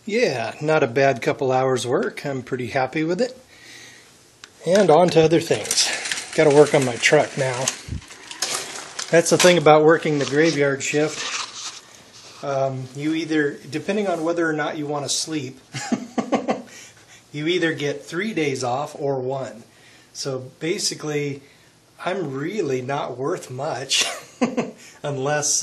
Yeah, not a bad couple hours work. I'm pretty happy with it. And on to other things. Got to work on my truck now. That's the thing about working the graveyard shift. You either, depending on whether or not you want to sleep, you either get 3 days off or 1. So basically, I'm really not worth much unless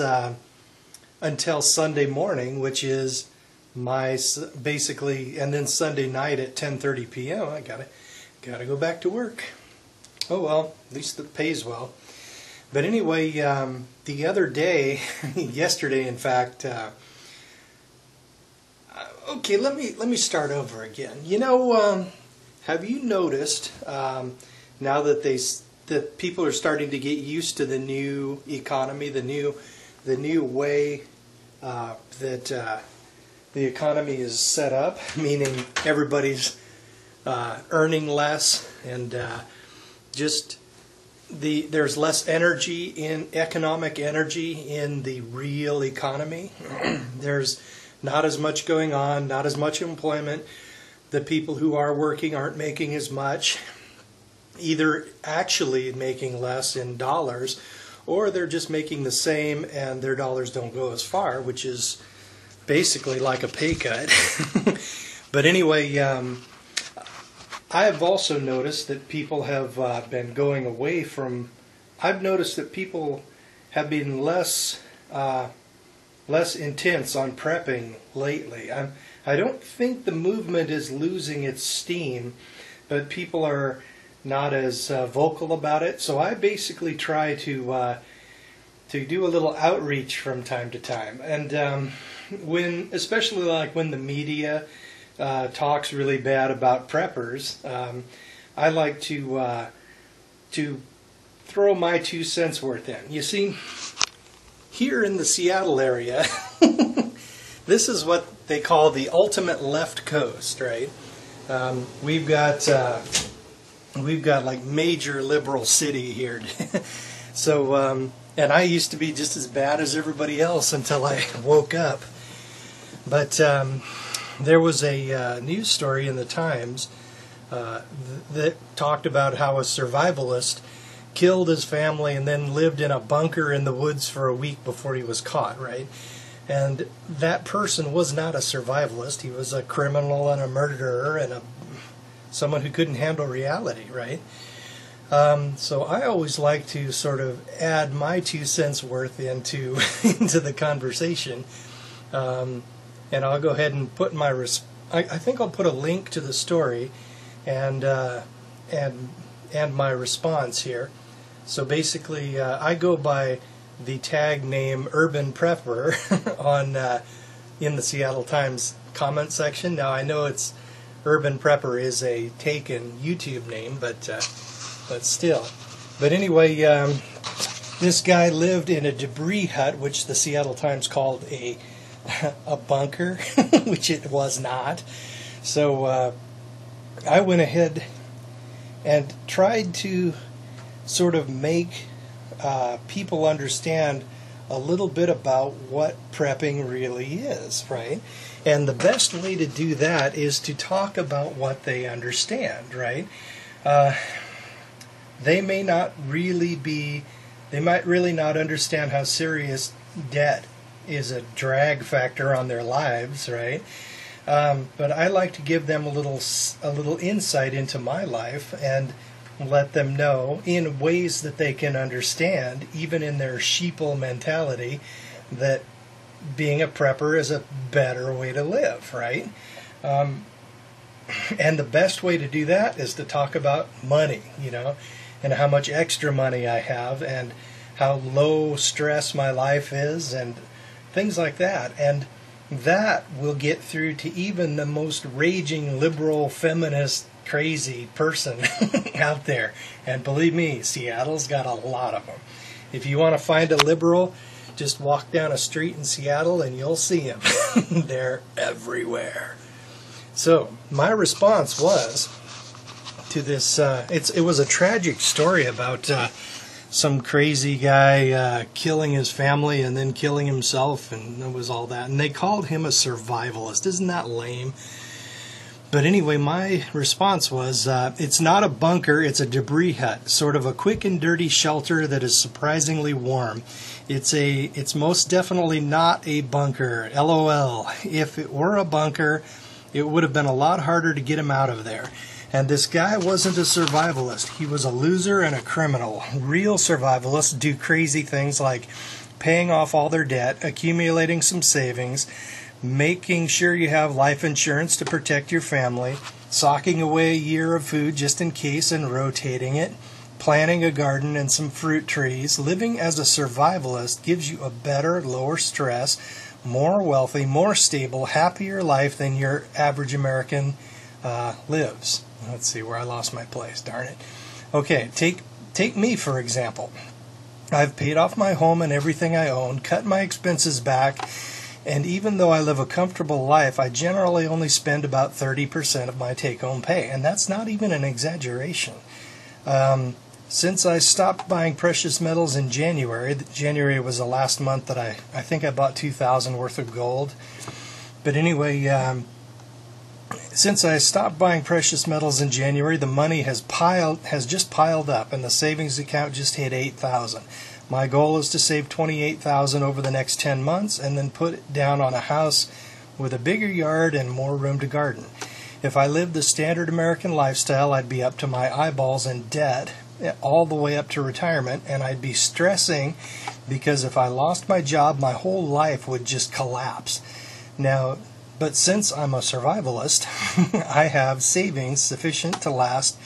until Sunday morning, which is my basically, and then Sunday night at 10:30 p.m. I gotta go back to work. Oh well, at least it pays well. But anyway, the other day, yesterday in fact, okay, let me start over again. You know, have you noticed now that people are starting to get used to the new economy, the new way that the economy is set up, meaning everybody's earning less and there's less energy in economic energy in the real economy. There's not as much going on, not as much employment. The people who are working aren't making as much, either actually making less in dollars, or they're just making the same and their dollars don't go as far, which is basically like a pay cut. But anyway, I have also noticed that people have been going away from. I've noticed that people have been less intense on prepping lately. I don't think the movement is losing its steam, but people are not as vocal about it. So I basically try to do a little outreach from time to time, and especially like when the media talks really bad about preppers, I like to throw my 2 cents worth in. You see, here in the Seattle area, this is what they call the ultimate left coast, right? We've got like major liberal city here. So, and I used to be just as bad as everybody else until I woke up. But there was a news story in the Times that talked about how a survivalist killed his family and then lived in a bunker in the woods for a week before he was caught, right? And that person was not a survivalist. He was a criminal and a murderer and someone who couldn't handle reality, right? So I always like to sort of add my 2 cents worth into the conversation. And I'll go ahead and put my I think I'll put a link to the story and my response here. So basically, I go by the tag name Urban Prepper on in the Seattle Times comment section. Now I know it's Urban Prepper is a taken YouTube name, but still. But anyway, this guy lived in a debris hut, which the Seattle Times called a bunker, which it was not. So I went ahead and tried to sort of make people understand a little bit about what prepping really is, right? And the best way to do that is to talk about what they understand, right? They might really not understand how serious debt is a drag factor on their lives, right? But I like to give them a little insight into my life and let them know in ways that they can understand, even in their sheeple mentality, that being a prepper is a better way to live, right? And the best way to do that is to talk about money, and how much extra money I have and how low stress my life is and things like that. And that will get through to even the most raging liberal, feminist, crazy person out there. And believe me, Seattle's got a lot of them. If you want to find a liberal, just walk down a street in Seattle and you'll see them. They're everywhere. So my response was to this. It was a tragic story about some crazy guy killing his family and then killing himself, and it was all that. And they called him a survivalist. Isn't that lame? But anyway, my response was, it's not a bunker, it's a debris hut, sort of a quick and dirty shelter that is surprisingly warm. It's most definitely not a bunker, LOL. If it were a bunker, it would have been a lot harder to get him out of there. And this guy wasn't a survivalist. He was a loser and a criminal. Real survivalists do crazy things like paying off all their debt, accumulating some savings, making sure you have life insurance to protect your family, socking away a year of food just in case and rotating it, planting a garden and some fruit trees. Living as a survivalist gives you a better, lower stress, more wealthy, more stable, happier life than your average American lives. Let's see where I lost my place, darn it. Okay, take me for example. I've paid off my home and everything I own, cut my expenses back, and even though I live a comfortable life, I generally only spend about 30% of my take-home pay, and that's not even an exaggeration. Since I stopped buying precious metals in January was the last month that I think I bought $2,000 worth of gold. But anyway, since I stopped buying precious metals in January, the money has just piled up, and the savings account just hit $8,000. My goal is to save $28,000 over the next 10 months and then put it down on a house with a bigger yard and more room to garden. If I lived the standard American lifestyle, I'd be up to my eyeballs in debt all the way up to retirement, and I'd be stressing because if I lost my job, my whole life would just collapse. Now, but since I'm a survivalist, I have savings sufficient to last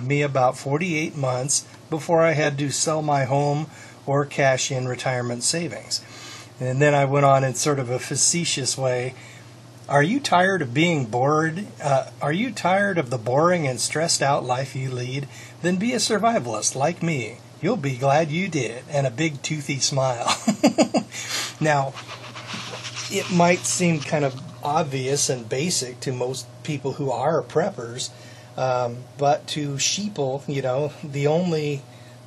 me about 48 months before I had to sell my home or cash in retirement savings. And then I went on in sort of a facetious way. Are you tired of being bored? Are you tired of the boring and stressed out life you lead? Then be a survivalist like me. You'll be glad you did. And a big toothy smile. Now, it might seem kind of obvious and basic to most people who are preppers, but to sheeple,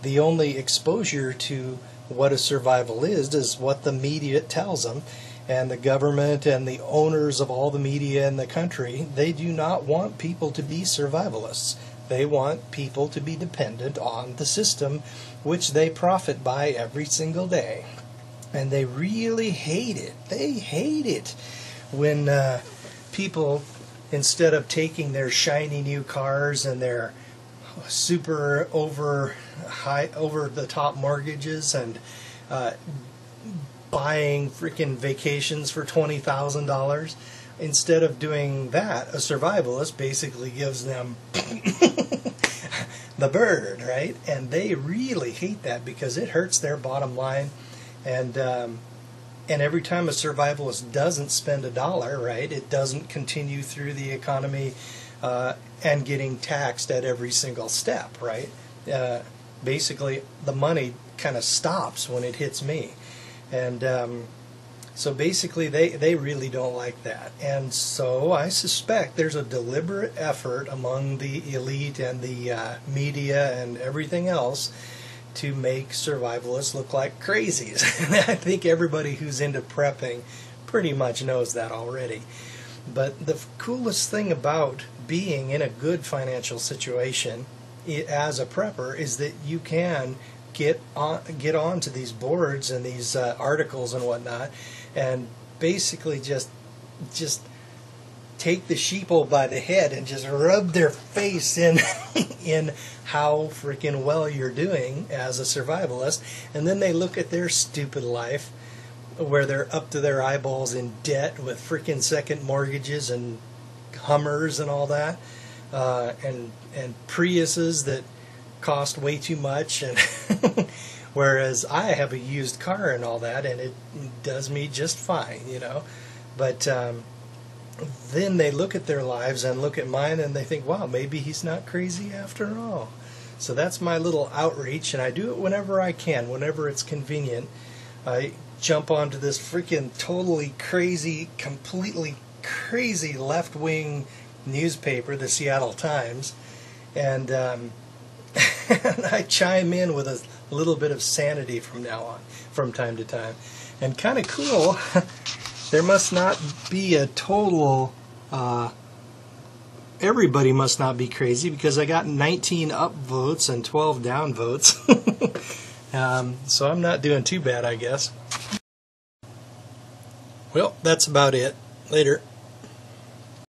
the only exposure to what a survival is what the media tells them, and the government and the owners of all the media in the country, they do not want people to be survivalists. They want people to be dependent on the system, which they profit by every single day. And they really hate it. They hate it when people, instead of taking their shiny new cars and their super over the top mortgages and buying freaking vacations for $20,000, instead of doing that, a survivalist basically gives them the bird, right? And they really hate that because it hurts their bottom line. And every time a survivalist doesn't spend a dollar, right, it doesn't continue through the economy and getting taxed at every single step, right? Basically, the money kind of stops when it hits me. And so basically, they really don't like that. And so I suspect there's a deliberate effort among the elite and the media and everything else to make survivalists look like crazies. I think everybody who's into prepping pretty much knows that already. But the coolest thing about being in a good financial situation as a prepper is that you can get on to these boards and these articles and whatnot, and basically just take the sheeple by the head and just rub their face in in how freaking well you're doing as a survivalist, and then they look at their stupid life where they're up to their eyeballs in debt with freaking second mortgages and Hummers and all that, and Priuses that cost way too much, and whereas I have a used car and all that, and it does me just fine, But then they look at their lives and look at mine, and they think, wow, maybe he's not crazy after all. So that's my little outreach, and I do it whenever I can, whenever it's convenient. I jump onto this freaking totally crazy, completely crazy left-wing newspaper, the Seattle Times, and I chime in with a a little bit of sanity from now on, from time to time. And kind of cool, there must not be a total, everybody must not be crazy, because I got 19 up votes and 12 down votes. So I'm not doing too bad, I guess. Well, that's about it. Later.